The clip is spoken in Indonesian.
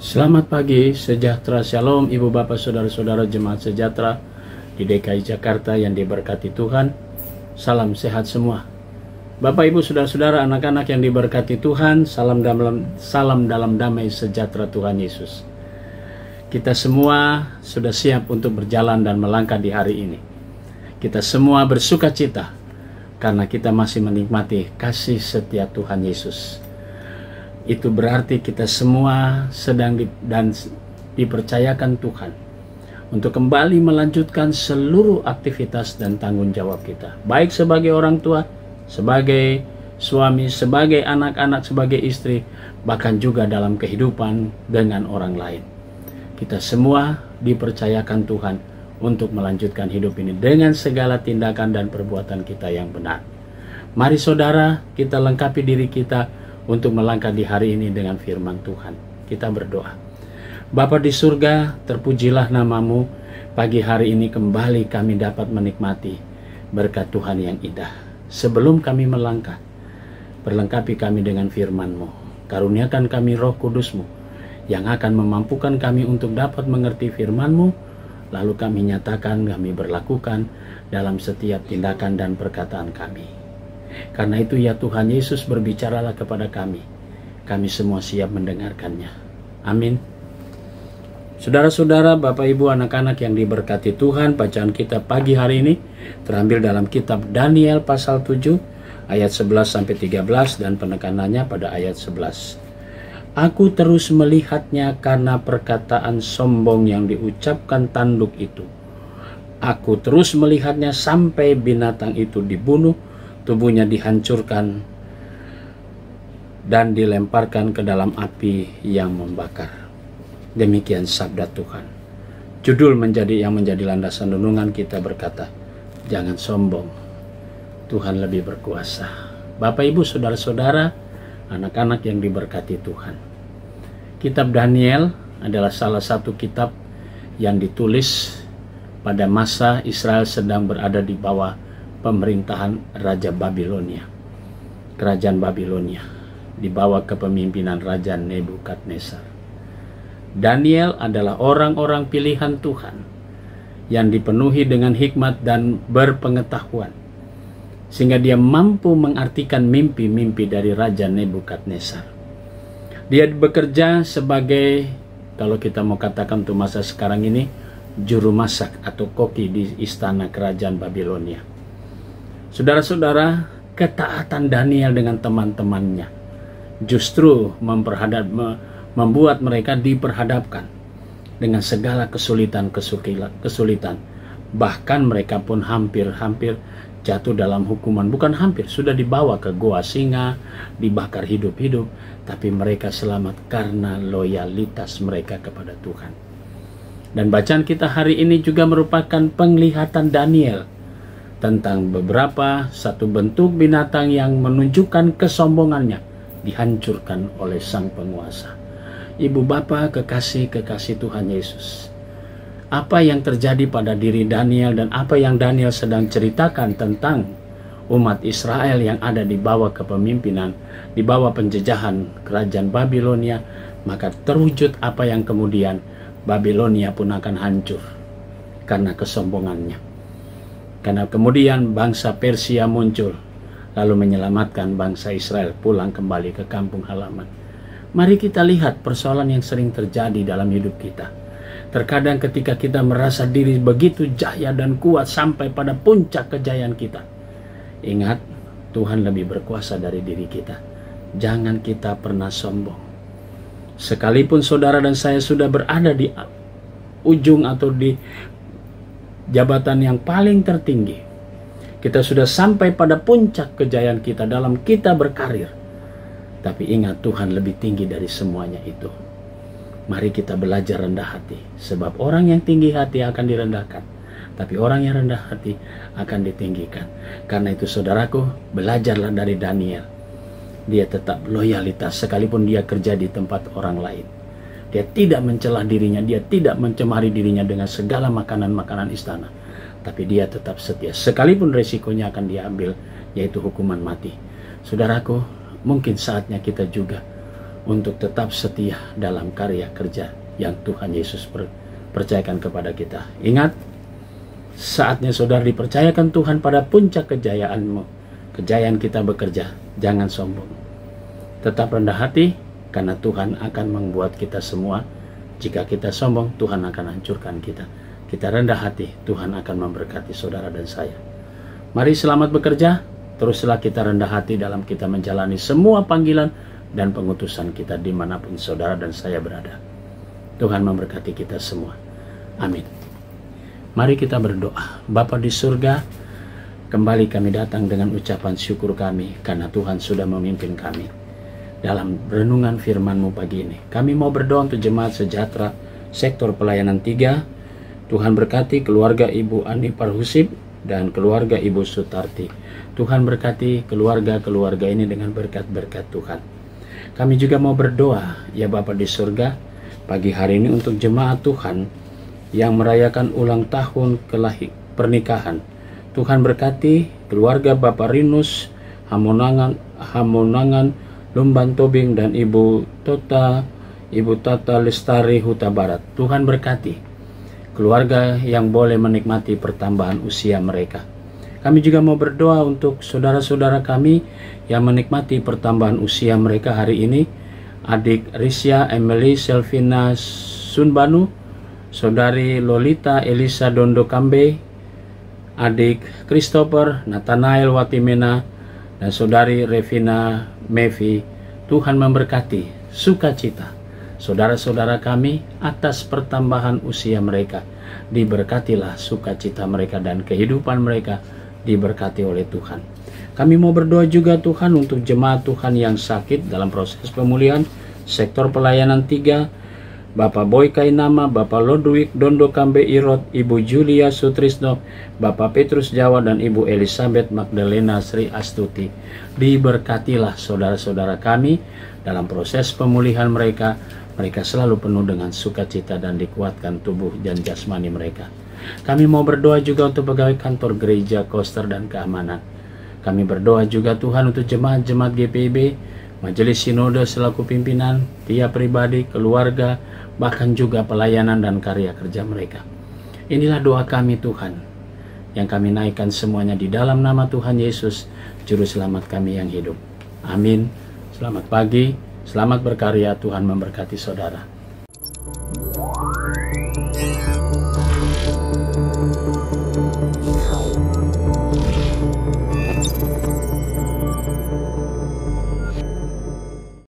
Selamat pagi, sejahtera, shalom Ibu Bapak Saudara-saudara jemaat sejahtera di DKI Jakarta yang diberkati Tuhan. Salam sehat semua. Bapak Ibu Saudara-saudara, anak-anak yang diberkati Tuhan, salam dalam damai sejahtera Tuhan Yesus. Kita semua sudah siap untuk berjalan dan melangkah di hari ini. Kita semua bersuka cita karena kita masih menikmati kasih setia Tuhan Yesus. Itu berarti kita semua sedang dipercayakan Tuhan untuk kembali melanjutkan seluruh aktivitas dan tanggung jawab kita, baik sebagai orang tua, sebagai suami, sebagai anak-anak, sebagai istri, bahkan juga dalam kehidupan dengan orang lain. Kita semua dipercayakan Tuhan untuk melanjutkan hidup ini dengan segala tindakan dan perbuatan kita yang benar. Mari saudara, kita lengkapi diri kita untuk melangkah di hari ini dengan firman Tuhan. Kita berdoa. Bapa di surga, terpujilah namamu. Pagi hari ini kembali kami dapat menikmati berkat Tuhan yang indah. Sebelum kami melangkah, perlengkapi kami dengan firman-Mu. Karuniakan kami Roh Kudus-Mu yang akan memampukan kami untuk dapat mengerti firman-Mu, lalu kami nyatakan, kami berlakukan dalam setiap tindakan dan perkataan kami. Karena itu ya Tuhan Yesus, berbicaralah kepada kami. Kami semua siap mendengarkannya. Amin. Saudara-saudara, Bapak Ibu, anak-anak yang diberkati Tuhan, bacaan kita pagi hari ini terambil dalam kitab Daniel pasal 7 ayat 11-13 dan penekanannya pada ayat 11. Aku terus melihatnya karena perkataan sombong yang diucapkan tanduk itu. Aku terus melihatnya sampai binatang itu dibunuh, tubuhnya dihancurkan dan dilemparkan ke dalam api yang membakar. Demikian sabda Tuhan. Judul yang menjadi landasan renungan kita berkata, jangan sombong, Tuhan lebih berkuasa. Bapak Ibu Saudara-saudara, anak-anak yang diberkati Tuhan, kitab Daniel adalah salah satu kitab yang ditulis pada masa Israel sedang berada di bawah pemerintahan Raja Babilonia. Kerajaan Babilonia di bawah kepemimpinan Raja Nebukadnezar. Daniel adalah orang-orang pilihan Tuhan yang dipenuhi dengan hikmat dan berpengetahuan, sehingga dia mampu mengartikan mimpi-mimpi dari Raja Nebukadnezar. Dia bekerja sebagai, kalau kita mau katakan untuk masa sekarang ini, juru masak atau koki di istana kerajaan Babilonia. Saudara-saudara, ketaatan Daniel dengan teman-temannya justru membuat mereka diperhadapkan dengan segala kesulitan. Bahkan mereka pun hampir jatuh dalam hukuman. Bukan hampir, sudah dibawa ke goa singa, dibakar hidup-hidup. Tapi mereka selamat karena loyalitas mereka kepada Tuhan. Dan bacaan kita hari ini juga merupakan penglihatan Daniel tentang satu bentuk binatang yang menunjukkan kesombongannya dihancurkan oleh sang penguasa. Ibu Bapak, kekasih Tuhan Yesus, apa yang terjadi pada diri Daniel dan apa yang Daniel sedang ceritakan tentang umat Israel yang ada di bawah kepemimpinan, di bawah penjejahan kerajaan Babilonia, maka terwujud apa yang kemudian Babilonia pun akan hancur karena kesombongannya. Karena kemudian bangsa Persia muncul, lalu menyelamatkan bangsa Israel pulang kembali ke kampung halaman. Mari kita lihat persoalan yang sering terjadi dalam hidup kita. Terkadang ketika kita merasa diri begitu jaya dan kuat sampai pada puncak kejayaan kita, ingat, Tuhan lebih berkuasa dari diri kita. Jangan kita pernah sombong. Sekalipun saudara dan saya sudah berada di ujung atau di jabatan yang paling tertinggi, kita sudah sampai pada puncak kejayaan kita dalam kita berkarir, tapi ingat, Tuhan lebih tinggi dari semuanya itu. Mari kita belajar rendah hati, sebab orang yang tinggi hati akan direndahkan, tapi orang yang rendah hati akan ditinggikan. Karena itu saudaraku, belajarlah dari Daniel. Dia tetap loyalitas sekalipun dia kerja di tempat orang lain. Dia tidak mencela dirinya, dia tidak mencemari dirinya dengan segala makanan-makanan istana. Tapi dia tetap setia, sekalipun resikonya akan diambil, yaitu hukuman mati. Saudaraku, mungkin saatnya kita juga untuk tetap setia dalam karya kerja yang Tuhan Yesus percayakan kepada kita. Ingat, saatnya saudara dipercayakan Tuhan pada puncak kejayaanmu, kejayaan kita bekerja. Jangan sombong, tetap rendah hati, karena Tuhan akan membuat kita semua. Jika kita sombong, Tuhan akan hancurkan kita. Kita rendah hati, Tuhan akan memberkati saudara dan saya. Mari selamat bekerja. Teruslah kita rendah hati dalam kita menjalani semua panggilan dan pengutusan kita dimanapun saudara dan saya berada. Tuhan memberkati kita semua. Amin. Mari kita berdoa. Bapa di surga, kembali kami datang dengan ucapan syukur kami karena Tuhan sudah memimpin kami dalam renungan firman-Mu pagi ini. Kami mau berdoa untuk Jemaat Sejahtera Sektor Pelayanan 3. Tuhan berkati keluarga Ibu Ani Parhusib dan keluarga Ibu Sutarti. Tuhan berkati keluarga-keluarga ini dengan berkat-berkat Tuhan. Kami juga mau berdoa, ya Bapa di surga, pagi hari ini untuk jemaat Tuhan yang merayakan ulang tahun pernikahan. Tuhan berkati keluarga Bapak Rinus Hamonangan Lumban Tobing dan Ibu Tata Lestari Huta Barat. Tuhan berkati keluarga yang boleh menikmati pertambahan usia mereka. Kami juga mau berdoa untuk saudara-saudara kami yang menikmati pertambahan usia mereka hari ini. Adik Risya Emily Selvina Sunbanu, saudari Lolita Elisa Dondo Kambe, adik Christopher Nathanael Watimena, dan saudari Revina Mevi. Tuhan memberkati sukacita saudara-saudara kami atas pertambahan usia mereka. Diberkatilah sukacita mereka dan kehidupan mereka diberkati oleh Tuhan. Kami mau berdoa juga Tuhan untuk jemaat Tuhan yang sakit dalam proses pemulihan sektor pelayanan 3. Bapak Boy Kainama, Bapak Lodwig Dondo Kambe Irot, Ibu Julia Sutrisno, Bapak Petrus Jawa, dan Ibu Elizabeth Magdalena Sri Astuti. Diberkatilah saudara-saudara kami dalam proses pemulihan mereka. Mereka selalu penuh dengan sukacita dan dikuatkan tubuh dan jasmani mereka. Kami mau berdoa juga untuk pegawai kantor gereja, koster, dan keamanan. Kami berdoa juga Tuhan untuk jemaat-jemaat GPIB, majelis sinode selaku pimpinan, tiap pribadi, keluarga, bahkan juga pelayanan dan karya kerja mereka. Inilah doa kami Tuhan, yang kami naikkan semuanya di dalam nama Tuhan Yesus, Juru Selamat kami yang hidup. Amin. Selamat pagi, selamat berkarya, Tuhan memberkati saudara.